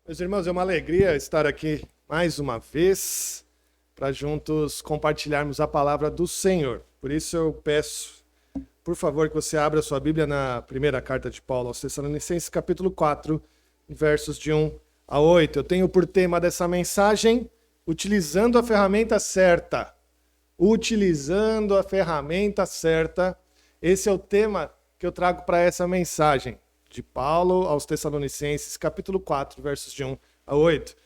Meus irmãos, é uma alegria estar aqui mais uma vez para juntos compartilharmos a palavra do Senhor. Por isso eu peço, por favor, que você abra sua Bíblia na primeira carta de Paulo aos Tessalonicenses, capítulo 4, versos de 1 a 8. Eu tenho por tema dessa mensagem, utilizando a ferramenta certa. Utilizando a ferramenta certa. Esse é o tema que eu trago para essa mensagem. De Paulo aos Tessalonicenses, capítulo 4, versos de 1 a 8.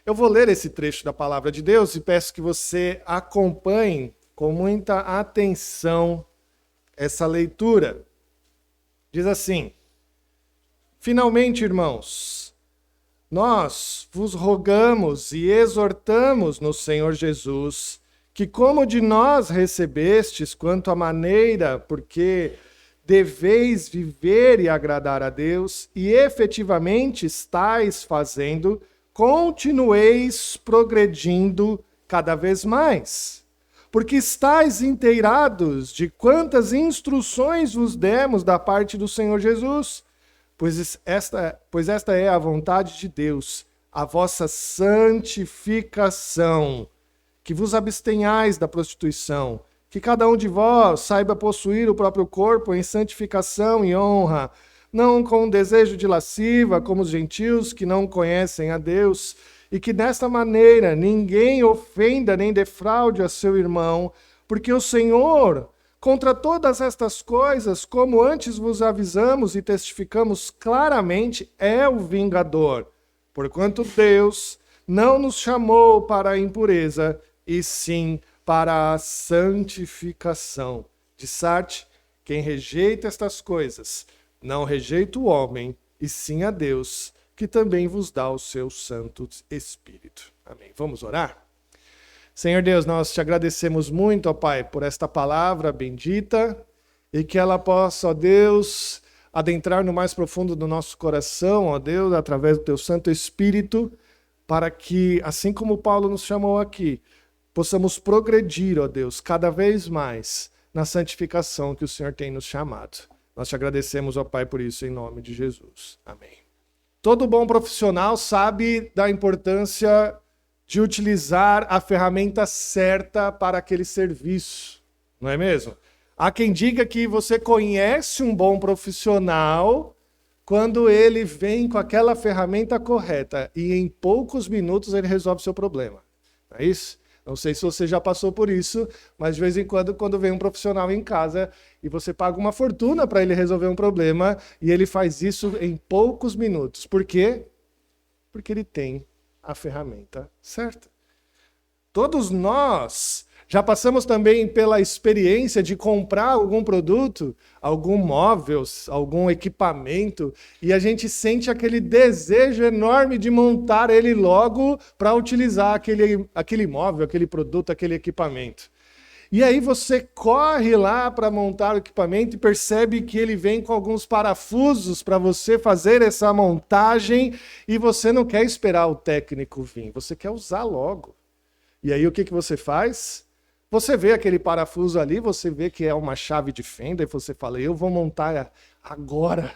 Eu vou ler esse trecho da palavra de Deus e peço que você acompanhe com muita atenção essa leitura. Diz assim: Finalmente, irmãos, nós vos rogamos e exortamos no Senhor Jesus que, como de nós recebestes quanto à maneira, porque deveis viver e agradar a Deus, e efetivamente estáis fazendo, continueis progredindo cada vez mais. Porque estáis inteirados de quantas instruções vos demos da parte do Senhor Jesus, pois esta é a vontade de Deus, a vossa santificação, que vos abstenhais da prostituição, que cada um de vós saiba possuir o próprio corpo em santificação e honra, não com desejo de lasciva, como os gentios que não conhecem a Deus, e que desta maneira ninguém ofenda nem defraude a seu irmão, porque o Senhor, contra todas estas coisas, como antes vos avisamos e testificamos claramente, é o vingador, porquanto Deus não nos chamou para a impureza, e sim para a santificação. De Sarte, quem rejeita estas coisas, não rejeita o homem, e sim a Deus, que também vos dá o seu Santo Espírito. Amém. Vamos orar? Senhor Deus, nós te agradecemos muito, ó Pai, por esta palavra bendita, e que ela possa, ó Deus, adentrar no mais profundo do nosso coração, ó Deus, através do teu Santo Espírito, para que, assim como Paulo nos chamou aqui, possamos progredir, ó Deus, cada vez mais na santificação que o Senhor tem nos chamado. Nós te agradecemos, ó Pai, por isso, em nome de Jesus. Amém. Todo bom profissional sabe da importância de utilizar a ferramenta certa para aquele serviço, não é mesmo? Há quem diga que você conhece um bom profissional quando ele vem com aquela ferramenta correta e em poucos minutos ele resolve o seu problema. Não é isso? Não sei se você já passou por isso, mas de vez em quando vem um profissional em casa e você paga uma fortuna para ele resolver um problema e ele faz isso em poucos minutos. Por quê? Porque ele tem a ferramenta certa. Todos nós já passamos também pela experiência de comprar algum produto, algum móvel, algum equipamento, e a gente sente aquele desejo enorme de montar ele logo para utilizar aquele móvel, aquele produto, aquele equipamento. E aí você corre lá para montar o equipamento e percebe que ele vem com alguns parafusos para você fazer essa montagem e você não quer esperar o técnico vir, você quer usar logo. E aí o que você faz? Você vê aquele parafuso ali, você vê que é uma chave de fenda e você fala, eu vou montar agora,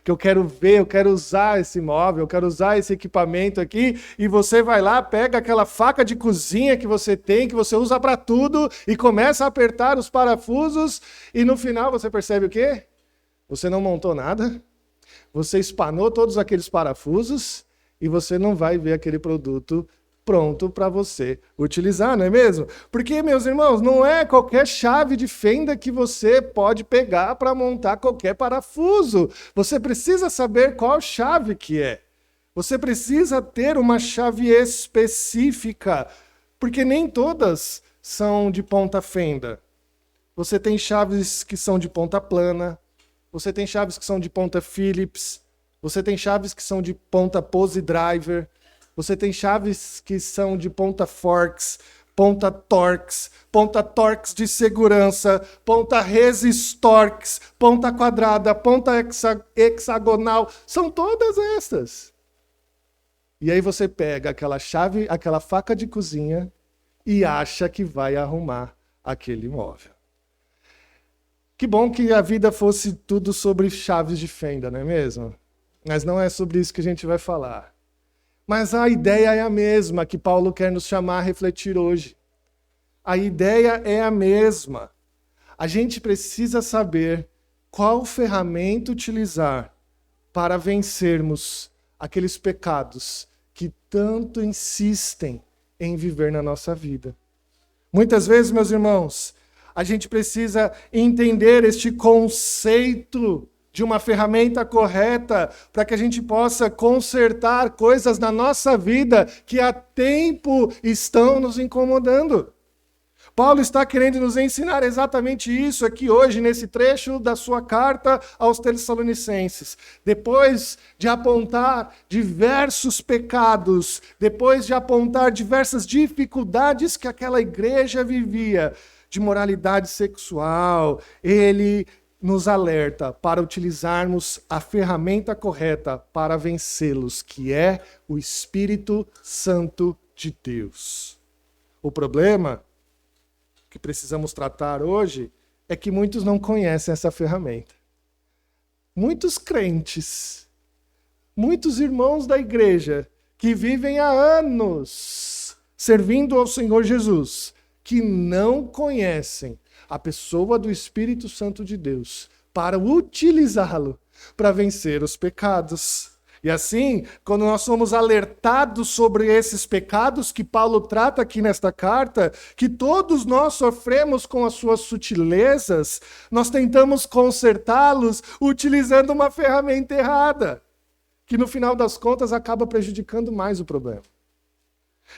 que eu quero ver, eu quero usar esse móvel, eu quero usar esse equipamento aqui, e você vai lá, pega aquela faca de cozinha que você tem, que você usa para tudo, e começa a apertar os parafusos, e no final você percebe o quê? Você não montou nada, você espanou todos aqueles parafusos, e você não vai ver aquele produto pronto para você utilizar, não é mesmo? Porque, meus irmãos, não é qualquer chave de fenda que você pode pegar para montar qualquer parafuso. Você precisa saber qual chave que é. Você precisa ter uma chave específica, porque nem todas são de ponta fenda. Você tem chaves que são de ponta plana, você tem chaves que são de ponta Phillips, você tem chaves que são de ponta Pose Driver, você tem chaves que são de ponta Forks, ponta Torx de segurança, ponta Resistorx, ponta quadrada, ponta hexagonal. São todas essas. E aí você pega aquela chave, aquela faca de cozinha e acha que vai arrumar aquele móvel. Que bom que a vida fosse tudo sobre chaves de fenda, não é mesmo? Mas não é sobre isso que a gente vai falar. Mas a ideia é a mesma que Paulo quer nos chamar a refletir hoje. A ideia é a mesma. A gente precisa saber qual ferramenta utilizar para vencermos aqueles pecados que tanto insistem em viver na nossa vida. Muitas vezes, meus irmãos, a gente precisa entender este conceito de uma ferramenta correta para que a gente possa consertar coisas na nossa vida que há tempo estão nos incomodando. Paulo está querendo nos ensinar exatamente isso aqui hoje, nesse trecho da sua carta aos Tessalonicenses. Depois de apontar diversos pecados, depois de apontar diversas dificuldades que aquela igreja vivia, de moralidade sexual, ele nos alerta para utilizarmos a ferramenta correta para vencê-los, que é o Espírito Santo de Deus. O problema que precisamos tratar hoje é que muitos não conhecem essa ferramenta. Muitos crentes, muitos irmãos da igreja que vivem há anos servindo ao Senhor Jesus, que não conhecem a pessoa do Espírito Santo de Deus para utilizá-lo para vencer os pecados. E assim, quando nós somos alertados sobre esses pecados que Paulo trata aqui nesta carta, que todos nós sofremos com as suas sutilezas, nós tentamos consertá-los utilizando uma ferramenta errada, que no final das contas acaba prejudicando mais o problema.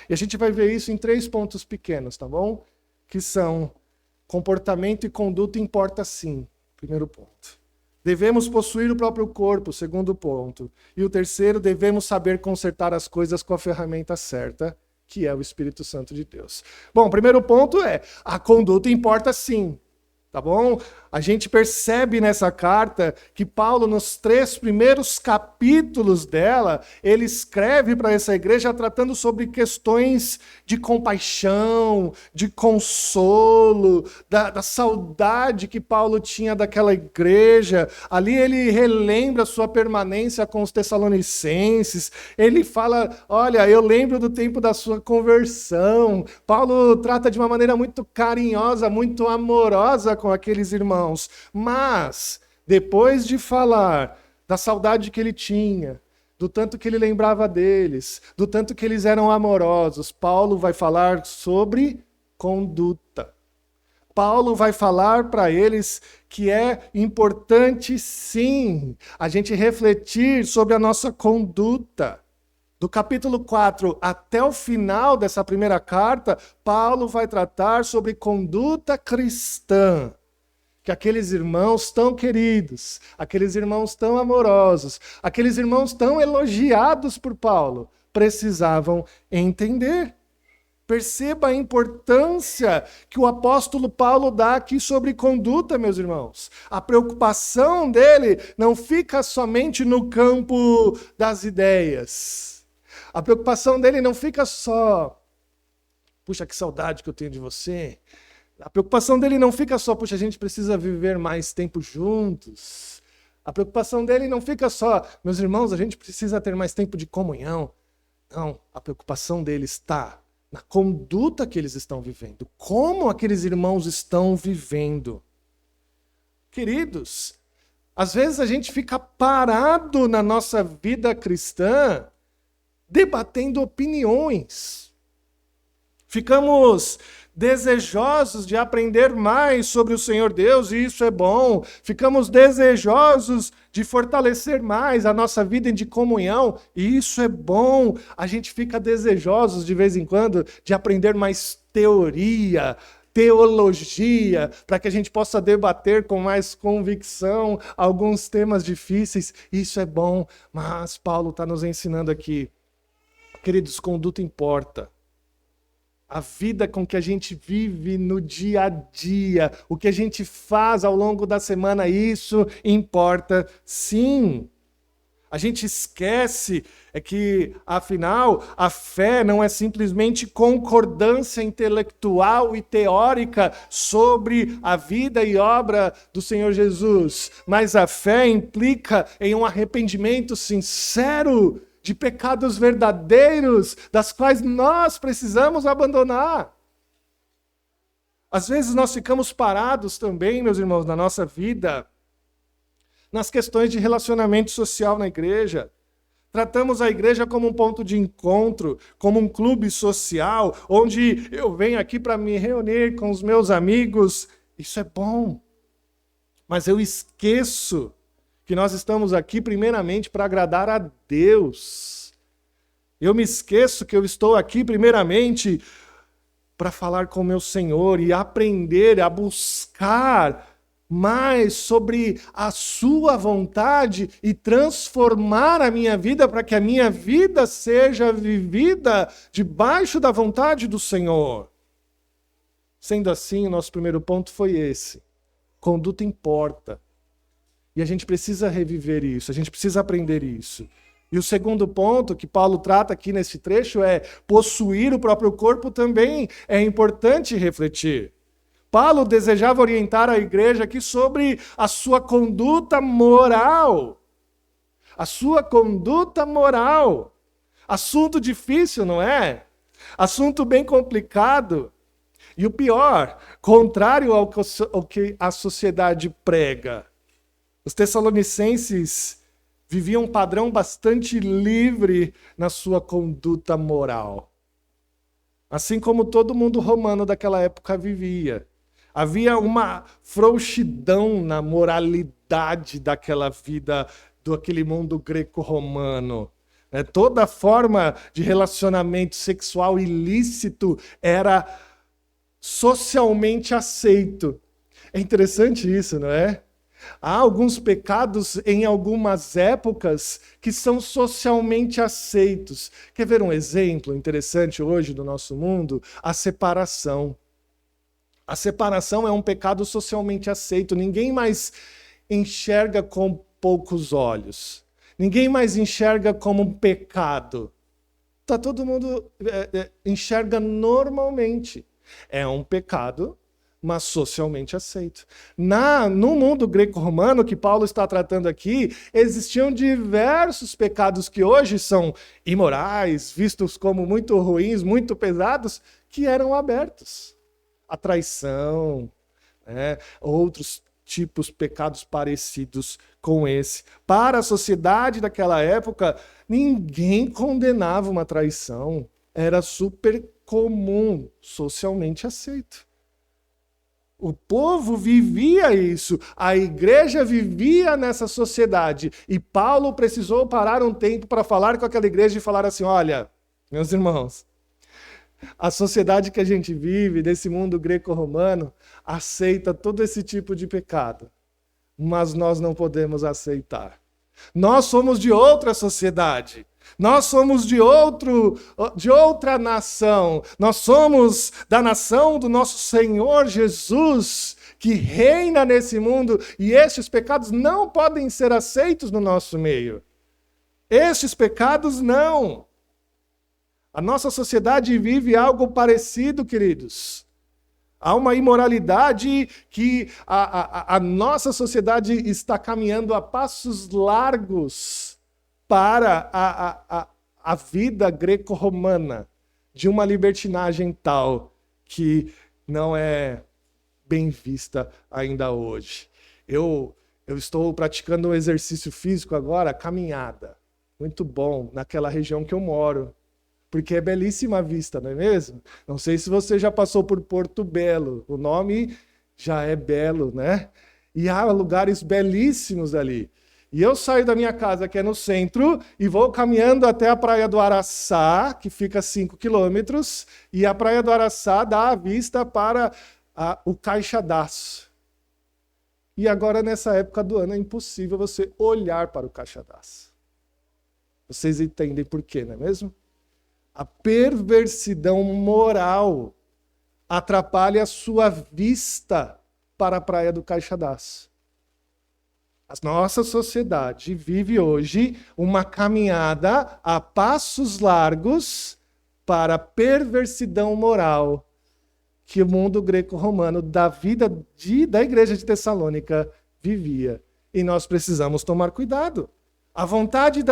E a gente vai ver isso em 3 pontos pequenos, tá bom? Que são comportamento e conduta importa sim, primeiro ponto. Devemos possuir o próprio corpo, segundo ponto. E o terceiro, devemos saber consertar as coisas com a ferramenta certa, que é o Espírito Santo de Deus. Bom, o primeiro ponto é, a conduta importa sim, tá bom? A gente percebe nessa carta que Paulo, nos 3 primeiros capítulos dela, ele escreve para essa igreja tratando sobre questões de compaixão, de consolo, da saudade que Paulo tinha daquela igreja. Ali ele relembra a sua permanência com os Tessalonicenses. Ele fala, olha, eu lembro do tempo da sua conversão. Paulo trata de uma maneira muito carinhosa, muito amorosa com aqueles irmãos. Mas, depois de falar da saudade que ele tinha, do tanto que ele lembrava deles, do tanto que eles eram amorosos, Paulo vai falar sobre conduta. Paulo vai falar para eles que é importante, sim, a gente refletir sobre a nossa conduta. Do capítulo 4 até o final dessa primeira carta, Paulo vai tratar sobre conduta cristã. Que aqueles irmãos tão queridos, aqueles irmãos tão amorosos, aqueles irmãos tão elogiados por Paulo, precisavam entender. Perceba a importância que o apóstolo Paulo dá aqui sobre conduta, meus irmãos. A preocupação dele não fica somente no campo das ideias. A preocupação dele não fica só, puxa, que saudade que eu tenho de você. A preocupação dele não fica só, puxa, a gente precisa viver mais tempo juntos. A preocupação dele não fica só, meus irmãos, a gente precisa ter mais tempo de comunhão. Não, a preocupação dele está na conduta que eles estão vivendo. Como aqueles irmãos estão vivendo. Queridos, às vezes a gente fica parado na nossa vida cristã debatendo opiniões. Ficamos desejosos de aprender mais sobre o Senhor Deus, e isso é bom. Ficamos desejosos de fortalecer mais a nossa vida de comunhão, e isso é bom. A gente fica desejosos de vez em quando de aprender mais teoria, teologia, para que a gente possa debater com mais convicção alguns temas difíceis. Isso é bom, mas Paulo está nos ensinando aqui, queridos, conduta importa. A vida com que a gente vive no dia a dia, o que a gente faz ao longo da semana, isso importa sim. A gente esquece que, afinal, a fé não é simplesmente concordância intelectual e teórica sobre a vida e obra do Senhor Jesus, mas a fé implica em um arrependimento sincero de pecados verdadeiros, das quais nós precisamos abandonar. Às vezes nós ficamos parados também, meus irmãos, na nossa vida, nas questões de relacionamento social na igreja. Tratamos a igreja como um ponto de encontro, como um clube social, onde eu venho aqui para me reunir com os meus amigos. Isso é bom. Mas eu esqueço que nós estamos aqui primeiramente para agradar a Deus. Eu me esqueço que eu estou aqui primeiramente para falar com o meu Senhor e aprender a buscar mais sobre a sua vontade e transformar a minha vida para que a minha vida seja vivida debaixo da vontade do Senhor. Sendo assim, o nosso primeiro ponto foi esse. Conduta importa. E a gente precisa reviver isso, a gente precisa aprender isso. E o segundo ponto que Paulo trata aqui nesse trecho é possuir o próprio corpo também é importante refletir. Paulo desejava orientar a igreja aqui sobre a sua conduta moral. A sua conduta moral. Assunto difícil, não é? Assunto bem complicado. E o pior, contrário ao que a sociedade prega. Os tessalonicenses viviam um padrão bastante livre na sua conduta moral. Assim como todo mundo romano daquela época vivia. Havia uma frouxidão na moralidade daquela vida, daquele mundo greco-romano. Toda forma de relacionamento sexual ilícito era socialmente aceito. É interessante isso, não é? Há alguns pecados em algumas épocas que são socialmente aceitos. Quer ver um exemplo interessante hoje do nosso mundo? A separação. A separação é um pecado socialmente aceito. Ninguém mais enxerga com poucos olhos. Ninguém mais enxerga como um pecado. Todo mundo enxerga normalmente. É um pecado, mas socialmente aceito. No mundo greco-romano que Paulo está tratando aqui, existiam diversos pecados que hoje são imorais, vistos como muito ruins, muito pesados, que eram abertos. A traição, outros tipos de pecados parecidos com esse. Para a sociedade daquela época, ninguém condenava uma traição. Era super comum, socialmente aceito. O povo vivia isso, a igreja vivia nessa sociedade. E Paulo precisou parar um tempo para falar com aquela igreja e falar assim: olha, meus irmãos, a sociedade que a gente vive, desse mundo greco-romano, aceita todo esse tipo de pecado. Mas nós não podemos aceitar. Nós somos de outra sociedade. Nós somos de outra nação. Nós somos da nação do nosso Senhor Jesus, que reina nesse mundo. E estes pecados não podem ser aceitos no nosso meio. Estes pecados não. A nossa sociedade vive algo parecido, queridos. Há uma imoralidade que a nossa sociedade está caminhando a passos largos para a vida greco-romana, de uma libertinagem tal que não é bem vista ainda hoje. Eu estou praticando um exercício físico agora, caminhada. Muito bom, naquela região que eu moro. Porque é belíssima a vista, não é mesmo? Não sei se você já passou por Porto Belo. O nome já é belo, né? E há lugares belíssimos ali. E eu saio da minha casa, que é no centro, e vou caminhando até a Praia do Araçá, que fica a 5 quilômetros, e a Praia do Araçá dá a vista para o Caixadaço. E agora, nessa época do ano, é impossível você olhar para o Caixadaço. Vocês entendem por quê, não é mesmo? A perversidão moral atrapalha a sua vista para a Praia do Caixadaço. A nossa sociedade vive hoje uma caminhada a passos largos para a perversidão moral que o mundo greco-romano da vida da igreja de Tessalônica vivia. E nós precisamos tomar cuidado. A vontade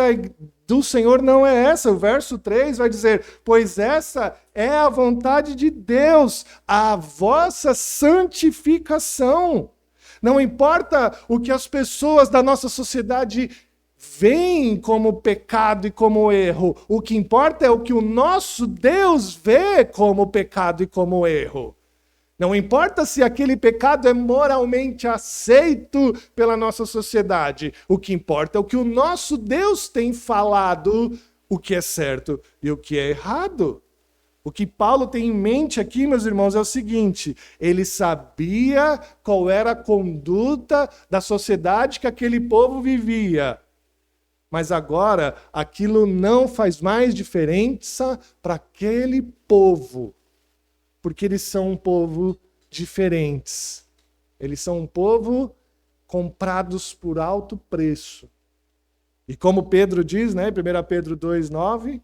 do Senhor não é essa. O verso 3 vai dizer: pois essa é a vontade de Deus, a vossa santificação. Não importa o que as pessoas da nossa sociedade veem como pecado e como erro. O que importa é o que o nosso Deus vê como pecado e como erro. Não importa se aquele pecado é moralmente aceito pela nossa sociedade. O que importa é o que o nosso Deus tem falado, o que é certo e o que é errado. O que Paulo tem em mente aqui, meus irmãos, é o seguinte: ele sabia qual era a conduta da sociedade que aquele povo vivia. Mas agora, aquilo não faz mais diferença para aquele povo. Porque eles são um povo diferentes. Eles são um povo comprados por alto preço. E como Pedro diz, né, 1 Pedro 2,9,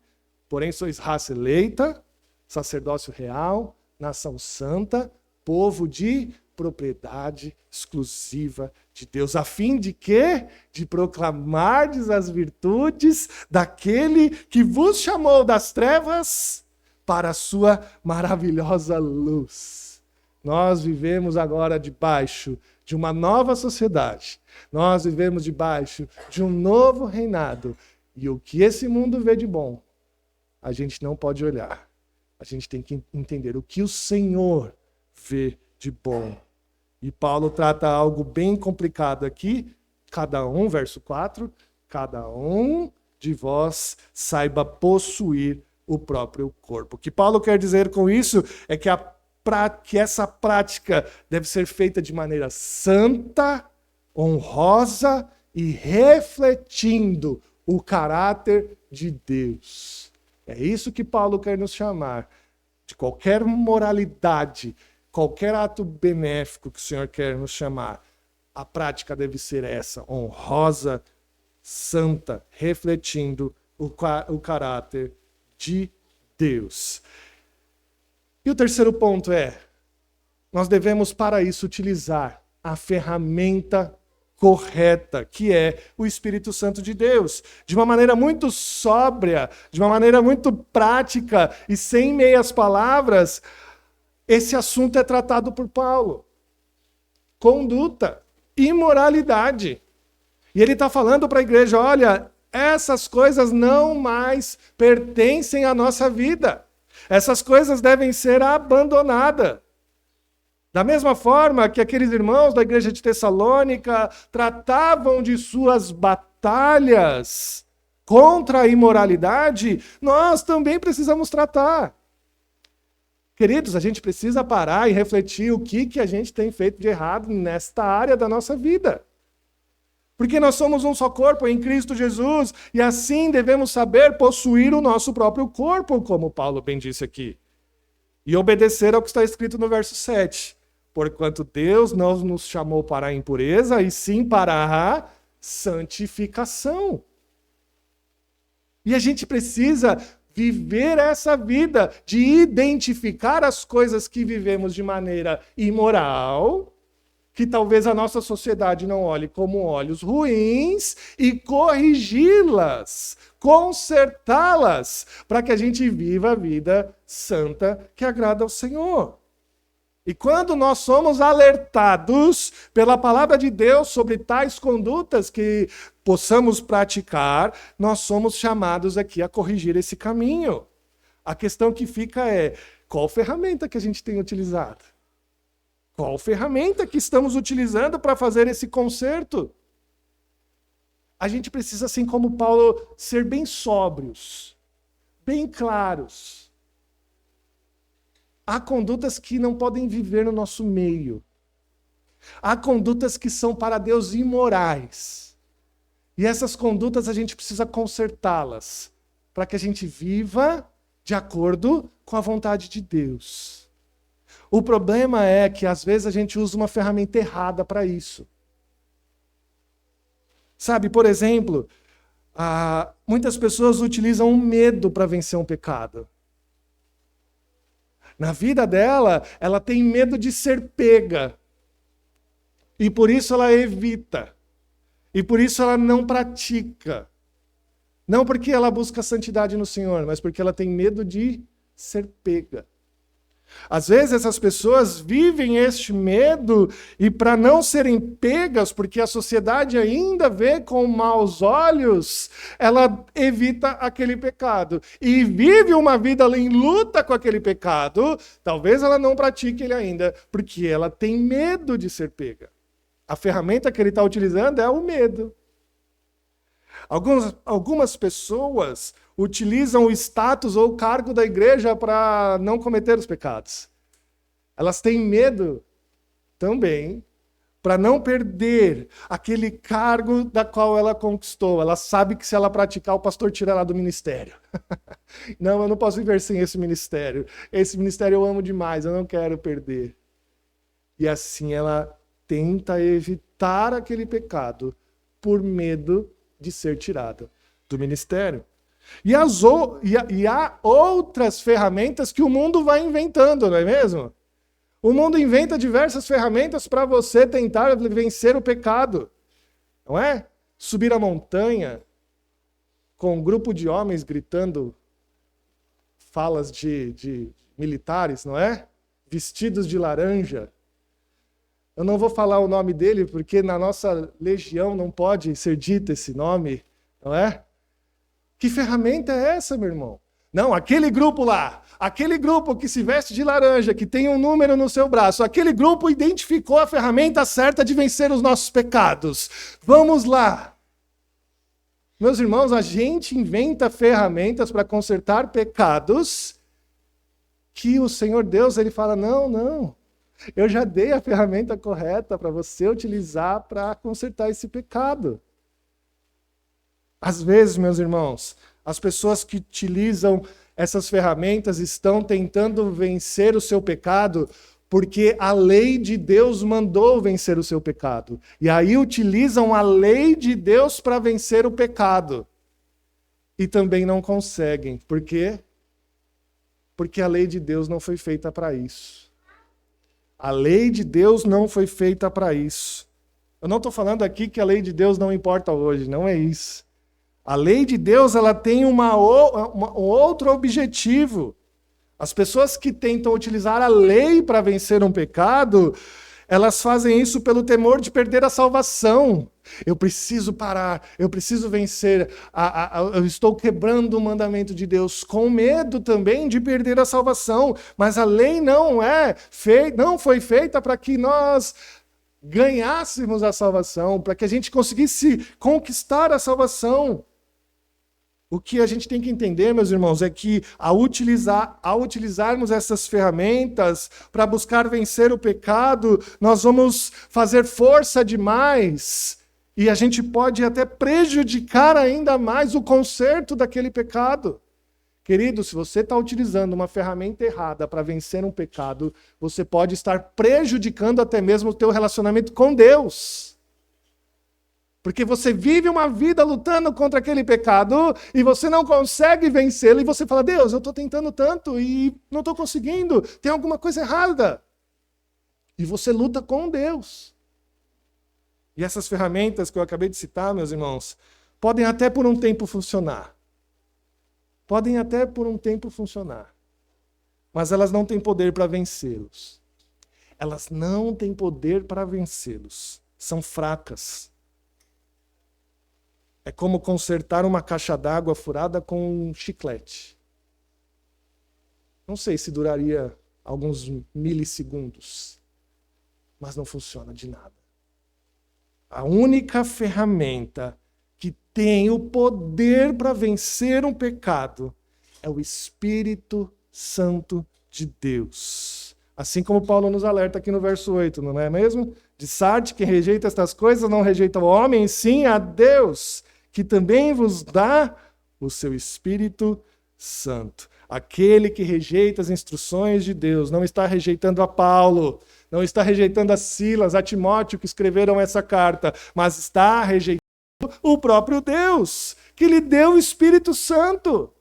porém sois raça eleita, sacerdócio real, nação santa, povo de propriedade exclusiva de Deus, a fim de quê? De proclamardes as virtudes daquele que vos chamou das trevas para a sua maravilhosa luz. Nós vivemos agora debaixo de uma nova sociedade. Nós vivemos debaixo de um novo reinado. E o que esse mundo vê de bom, a gente não pode olhar. A gente tem que entender o que o Senhor vê de bom. E Paulo trata algo bem complicado aqui. Cada um, verso 4, cada um de vós saiba possuir o próprio corpo. O que Paulo quer dizer com isso é que essa prática deve ser feita de maneira santa, honrosa e refletindo o caráter de Deus. É isso que Paulo quer nos chamar. De qualquer moralidade, qualquer ato benéfico que o Senhor quer nos chamar, a prática deve ser essa, honrosa, santa, refletindo o caráter de Deus. E o terceiro ponto é, nós devemos para isso utilizar a ferramenta correta, que é o Espírito Santo de Deus, de uma maneira muito sóbria, de uma maneira muito prática e sem meias palavras. Esse assunto é tratado por Paulo. Conduta, imoralidade. E ele está falando para a igreja, olha, essas coisas não mais pertencem à nossa vida. Essas coisas devem ser abandonadas. Da mesma forma que aqueles irmãos da igreja de Tessalônica tratavam de suas batalhas contra a imoralidade, nós também precisamos tratar. Queridos, a gente precisa parar e refletir o que a gente tem feito de errado nesta área da nossa vida. Porque nós somos um só corpo em Cristo Jesus, e assim devemos saber possuir o nosso próprio corpo, como Paulo bem disse aqui. E obedecer ao que está escrito no verso 7. Porquanto Deus não nos chamou para a impureza, e sim para a santificação. E a gente precisa viver essa vida de identificar as coisas que vivemos de maneira imoral, que talvez a nossa sociedade não olhe como olhos ruins, e corrigi-las, consertá-las, para que a gente viva a vida santa que agrada ao Senhor. E quando nós somos alertados pela palavra de Deus sobre tais condutas que possamos praticar, nós somos chamados aqui a corrigir esse caminho. A questão que fica é, qual ferramenta que a gente tem utilizado? Qual ferramenta que estamos utilizando para fazer esse conserto? A gente precisa, assim como Paulo, ser bem sóbrios, bem claros. Há condutas que não podem viver no nosso meio. Há condutas que são para Deus imorais. E essas condutas a gente precisa consertá-las, para que a gente viva de acordo com a vontade de Deus. O problema é que às vezes a gente usa uma ferramenta errada para isso. Sabe, por exemplo, muitas pessoas utilizam o medo para vencer um pecado. Na vida dela, ela tem medo de ser pega. E por isso ela evita. E por isso ela não pratica. Não porque ela busca santidade no Senhor, mas porque ela tem medo de ser pega. Às vezes essas pessoas vivem este medo e para não serem pegas, porque a sociedade ainda vê com maus olhos, ela evita aquele pecado. E vive uma vida em luta com aquele pecado, talvez ela não pratique ele ainda, porque ela tem medo de ser pega. A ferramenta que ele está utilizando é o medo. Algumas pessoas utilizam o status ou o cargo da igreja para não cometer os pecados. Elas têm medo também para não perder aquele cargo da qual ela conquistou. Ela sabe que se ela praticar, o pastor tira ela do ministério. Não, eu não posso viver sem esse ministério. Esse ministério eu amo demais, eu não quero perder. E assim ela tenta evitar aquele pecado por medo de ser tirada do ministério. E há outras ferramentas que o mundo vai inventando, não é mesmo? O mundo inventa diversas ferramentas para você tentar vencer o pecado. Não é? Subir a montanha com um grupo de homens gritando falas de militares, não é? Vestidos de laranja. Eu não vou falar o nome dele, porque na nossa legião não pode ser dito esse nome, não é? Que ferramenta é essa, meu irmão? Não, aquele grupo lá, aquele grupo que se veste de laranja, que tem um número no seu braço, aquele grupo identificou a ferramenta certa de vencer os nossos pecados. Vamos lá. Meus irmãos, a gente inventa ferramentas para consertar pecados que o Senhor Deus, ele fala, não. Eu já dei a ferramenta correta para você utilizar para consertar esse pecado. Às vezes, meus irmãos, as pessoas que utilizam essas ferramentas estão tentando vencer o seu pecado porque a lei de Deus mandou vencer o seu pecado. E aí utilizam a lei de Deus para vencer o pecado. E também não conseguem. Por quê? Porque a lei de Deus não foi feita para isso. A lei de Deus não foi feita para isso. Eu não estou falando aqui que a lei de Deus não importa hoje, não é isso. A lei de Deus ela tem um outro objetivo. As pessoas que tentam utilizar a lei para vencer um pecado, elas fazem isso pelo temor de perder a salvação. Eu preciso parar, eu preciso vencer, eu estou quebrando o mandamento de Deus, com medo também de perder a salvação. Mas a lei não foi feita para que nós ganhássemos a salvação, para que a gente conseguisse conquistar a salvação. O que a gente tem que entender, meus irmãos, é que ao utilizarmos essas ferramentas para buscar vencer o pecado, nós vamos fazer força demais e a gente pode até prejudicar ainda mais o conserto daquele pecado. Querido, se você está utilizando uma ferramenta errada para vencer um pecado, você pode estar prejudicando até mesmo o teu relacionamento com Deus. Porque você vive uma vida lutando contra aquele pecado e você não consegue vencê-lo e você fala, Deus, eu estou tentando tanto e não estou conseguindo, tem alguma coisa errada. E você luta com Deus. E essas ferramentas que eu acabei de citar, meus irmãos, podem até por um tempo funcionar. Mas elas não têm poder para vencê-los. Elas não têm poder para vencê-los. São fracas. É como consertar uma caixa d'água furada com um chiclete. Não sei se duraria alguns milissegundos, mas não funciona de nada. A única ferramenta que tem o poder para vencer um pecado é o Espírito Santo de Deus. Assim como Paulo nos alerta aqui no verso 8, não é mesmo? De Sardes, quem rejeita estas coisas não rejeita o homem, sim a Deus, que também vos dá o seu Espírito Santo. Aquele que rejeita as instruções de Deus não está rejeitando a Paulo, não está rejeitando a Silas, a Timóteo que escreveram essa carta, mas está rejeitando o próprio Deus, que lhe deu o Espírito Santo.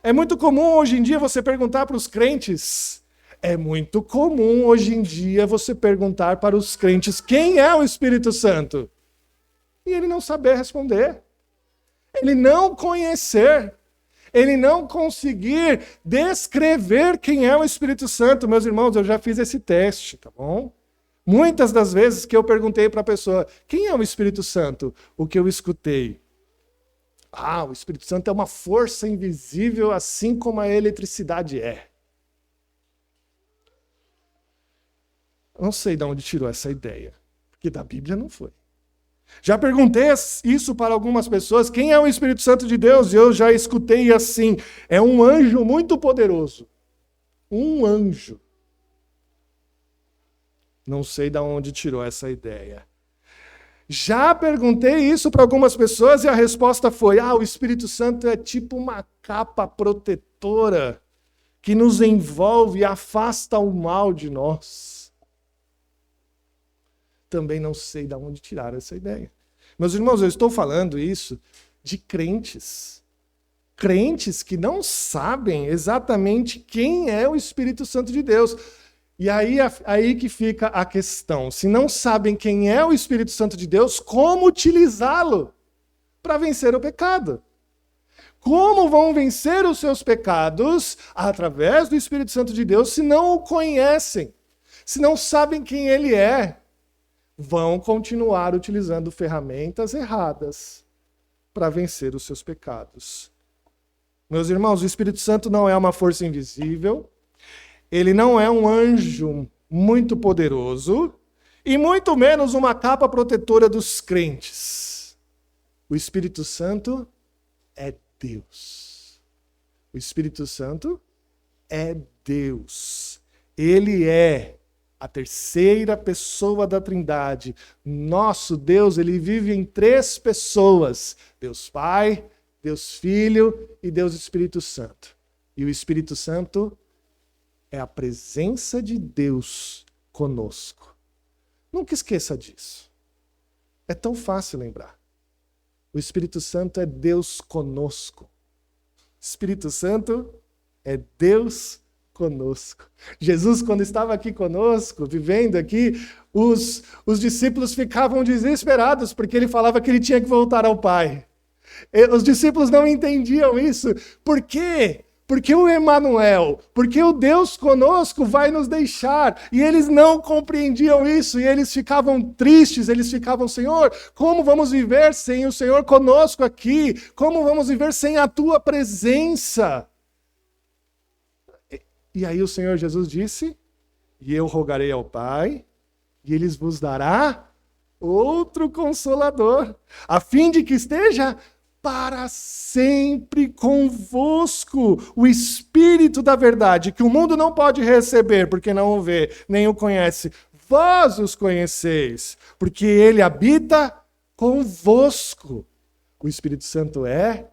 É muito comum hoje em dia você perguntar para os crentes, quem é o Espírito Santo? E ele não saber responder. Ele não conhecer, ele não conseguir descrever quem é o Espírito Santo. Meus irmãos, eu já fiz esse teste, tá bom? Muitas das vezes que eu perguntei para a pessoa, quem é o Espírito Santo? O que eu escutei? O Espírito Santo é uma força invisível, assim como a eletricidade é. Eu não sei de onde tirou essa ideia, porque da Bíblia não foi. Já perguntei isso para algumas pessoas, quem é o Espírito Santo de Deus? E eu já escutei assim, é um anjo muito poderoso. Um anjo. Não sei de onde tirou essa ideia. Já perguntei isso para algumas pessoas e a resposta foi, o Espírito Santo é tipo uma capa protetora que nos envolve e afasta o mal de nós. Também não sei de onde tiraram essa ideia. Meus irmãos, eu estou falando isso de crentes. Crentes que não sabem exatamente quem é o Espírito Santo de Deus. E aí que fica a questão. Se não sabem quem é o Espírito Santo de Deus, como utilizá-lo para vencer o pecado? Como vão vencer os seus pecados através do Espírito Santo de Deus se não o conhecem? Se não sabem quem ele é? Vão continuar utilizando ferramentas erradas para vencer os seus pecados. Meus irmãos, o Espírito Santo não é uma força invisível, ele não é um anjo muito poderoso e muito menos uma capa protetora dos crentes. O Espírito Santo é Deus. O Espírito Santo é Deus. Ele é a terceira pessoa da Trindade. Nosso Deus, ele vive em 3 pessoas. Deus Pai, Deus Filho e Deus Espírito Santo. E o Espírito Santo é a presença de Deus conosco. Nunca esqueça disso. É tão fácil lembrar. O Espírito Santo é Deus conosco. Espírito Santo é Deus conosco. Jesus, quando estava aqui conosco, vivendo aqui, os discípulos ficavam desesperados, porque ele falava que ele tinha que voltar ao Pai. Os discípulos não entendiam isso. Por quê? Porque o Emanuel, porque o Deus conosco vai nos deixar. E eles não compreendiam isso, e eles ficavam tristes, eles ficavam, Senhor, como vamos viver sem o Senhor conosco aqui? Como vamos viver sem a tua presença? E aí o Senhor Jesus disse, e eu rogarei ao Pai, e ele vos dará outro Consolador, a fim de que esteja para sempre convosco o Espírito da verdade, que o mundo não pode receber, porque não o vê, nem o conhece. Vós os conheceis, porque ele habita convosco. O Espírito Santo é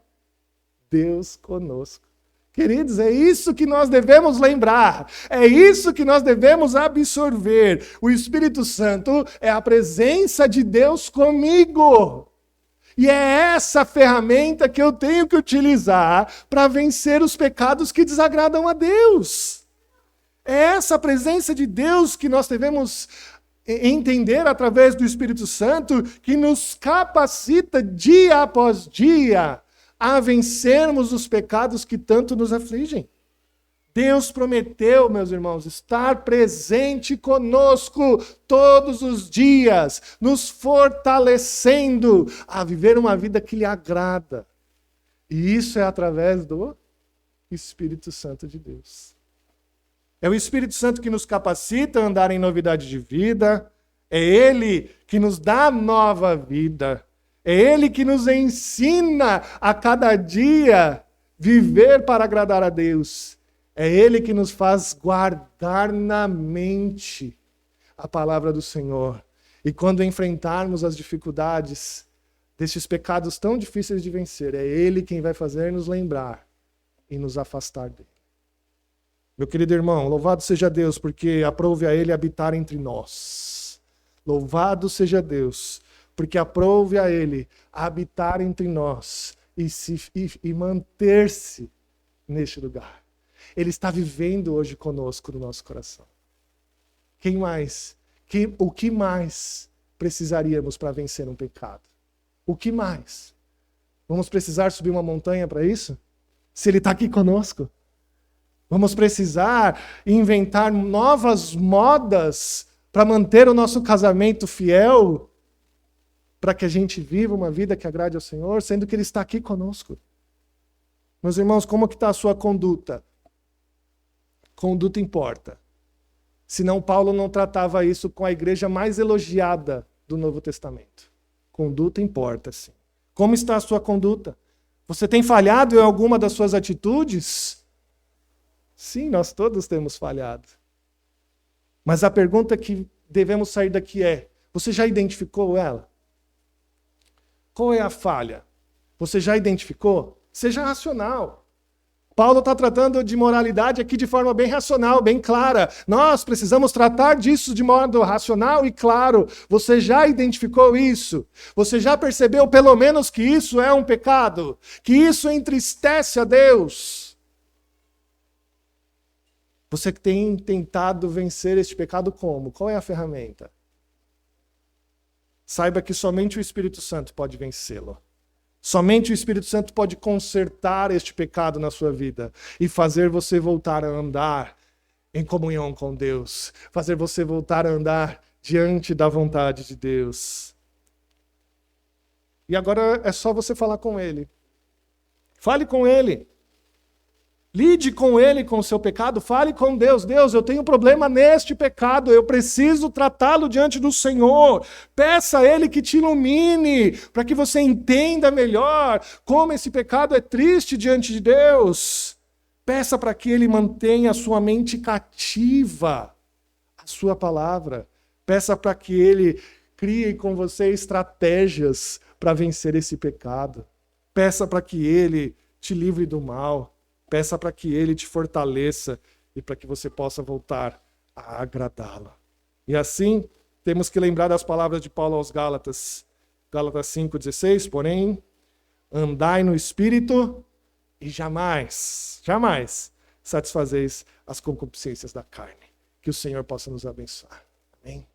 Deus conosco. Queridos, é isso que nós devemos lembrar, é isso que nós devemos absorver. O Espírito Santo é a presença de Deus comigo. E é essa ferramenta que eu tenho que utilizar para vencer os pecados que desagradam a Deus. É essa presença de Deus que nós devemos entender através do Espírito Santo, que nos capacita dia após dia a vencermos os pecados que tanto nos afligem. Deus prometeu, meus irmãos, estar presente conosco todos os dias, nos fortalecendo a viver uma vida que lhe agrada. E isso é através do Espírito Santo de Deus. É o Espírito Santo que nos capacita a andar em novidade de vida, é Ele que nos dá nova vida. É Ele que nos ensina a cada dia viver para agradar a Deus. É Ele que nos faz guardar na mente a palavra do Senhor. E quando enfrentarmos as dificuldades desses pecados tão difíceis de vencer, é Ele quem vai fazer nos lembrar e nos afastar dele. Meu querido irmão, louvado seja Deus, porque aprove a Ele habitar entre nós. Louvado seja Deus, porque aprove a Ele habitar entre nós e manter-se neste lugar. Ele está vivendo hoje conosco no nosso coração. Quem mais? O que mais precisaríamos para vencer um pecado? O que mais? Vamos precisar subir uma montanha para isso? Se Ele está aqui conosco? Vamos precisar inventar novas modas para manter o nosso casamento fiel, para que a gente viva uma vida que agrade ao Senhor, sendo que Ele está aqui conosco. Meus irmãos, como que está a sua conduta? Conduta importa. Senão Paulo não tratava isso com a igreja mais elogiada do Novo Testamento. Conduta importa, sim. Como está a sua conduta? Você tem falhado em alguma das suas atitudes? Sim, nós todos temos falhado. Mas a pergunta que devemos sair daqui é: você já identificou ela? Qual é a falha? Você já identificou? Seja racional. Paulo está tratando de moralidade aqui de forma bem racional, bem clara. Nós precisamos tratar disso de modo racional e claro. Você já identificou isso? Você já percebeu pelo menos que isso é um pecado? Que isso entristece a Deus? Você tem tentado vencer este pecado como? Qual é a ferramenta? Saiba que somente o Espírito Santo pode vencê-lo. Somente o Espírito Santo pode consertar este pecado na sua vida e fazer você voltar a andar em comunhão com Deus, fazer você voltar a andar diante da vontade de Deus. E agora é só você falar com Ele. Fale com Ele. Lide com Ele, com o seu pecado. Fale com Deus. Deus, eu tenho um problema neste pecado. Eu preciso tratá-lo diante do Senhor. Peça a Ele que te ilumine, para que você entenda melhor como esse pecado é triste diante de Deus. Peça para que Ele mantenha a sua mente cativa à sua palavra. Peça para que Ele crie com você estratégias para vencer esse pecado. Peça para que Ele te livre do mal. Peça para que Ele te fortaleça e para que você possa voltar a agradá-lo. E assim, temos que lembrar das palavras de Paulo aos Gálatas. Gálatas 5,16, porém, andai no Espírito e jamais satisfazeis as concupiscências da carne. Que o Senhor possa nos abençoar. Amém?